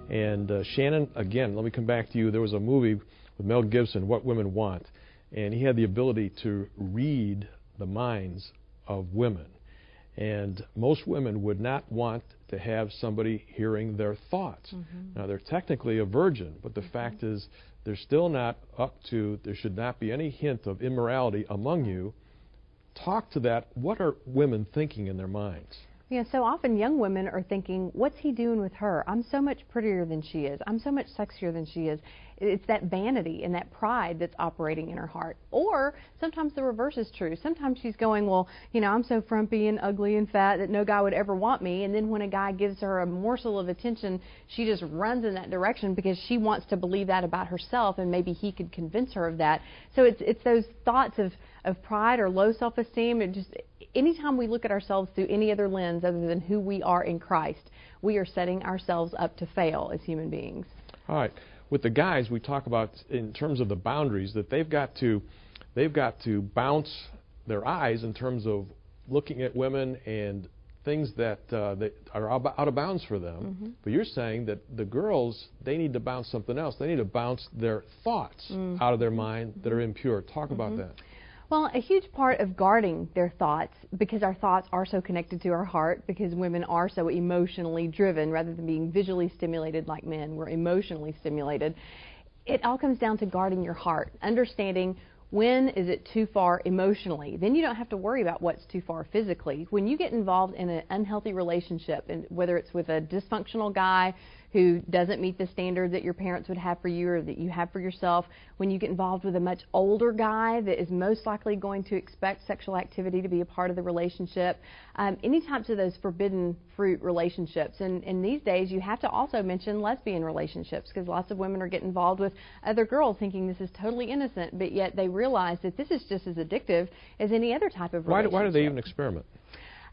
And Shannon, again, let me come back to you. There was a movie with Mel Gibson, What Women Want, and he had the ability to read the minds of women. And most women would not want to have somebody hearing their thoughts. Now, they're technically a virgin, but the fact is they're still not up to, there should not be any hint of immorality among you. Talk to that. What are women thinking in their minds? Yeah, so often young women are thinking, what's he doing with her? I'm so much prettier than she is. I'm so much sexier than she is. It's that vanity and that pride that's operating in her heart. Or sometimes the reverse is true. Sometimes she's going, well, you know, I'm so frumpy and ugly and fat that no guy would ever want me. And then when a guy gives her a morsel of attention, she just runs in that direction because she wants to believe that about herself, and maybe he could convince her of that. So it's those thoughts of pride or low self-esteem. It just, anytime we look at ourselves through any other lens other than who we are in Christ, we are setting ourselves up to fail as human beings. All right. With the guys, we talk about in terms of the boundaries that they've got to bounce their eyes in terms of looking at women and things that are out of bounds for them. But you're saying that the girls, they need to bounce something else. They need to bounce their thoughts out of their mind that are impure. Talk about that. Well, a huge part of guarding their thoughts, because our thoughts are so connected to our heart, because women are so emotionally driven rather than being visually stimulated like men, we're emotionally stimulated. It all comes down to guarding your heart, understanding when is it too far emotionally. Then you don't have to worry about what's too far physically. When you get involved in an unhealthy relationship, and whether it's with a dysfunctional guy who doesn't meet the standard that your parents would have for you or that you have for yourself, when you get involved with a much older guy that is most likely going to expect sexual activity to be a part of the relationship, any types of those forbidden fruit relationships. And these days you have to also mention lesbian relationships, because lots of women are getting involved with other girls thinking this is totally innocent, but yet they realize that this is just as addictive as any other type of relationship. Why do they even experiment?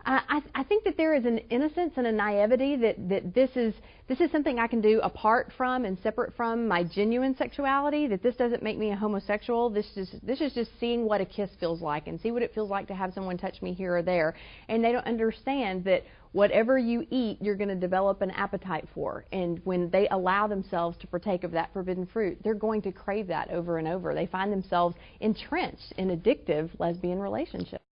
I think that there is an innocence and a naivety that this is something I can do apart from and separate from my genuine sexuality, that this doesn't make me a homosexual. This is just seeing what a kiss feels like and see what it feels like to have someone touch me here or there. And they don't understand that whatever you eat, you're going to develop an appetite for. And when they allow themselves to partake of that forbidden fruit, they're going to crave that over and over. They find themselves entrenched in addictive lesbian relationships.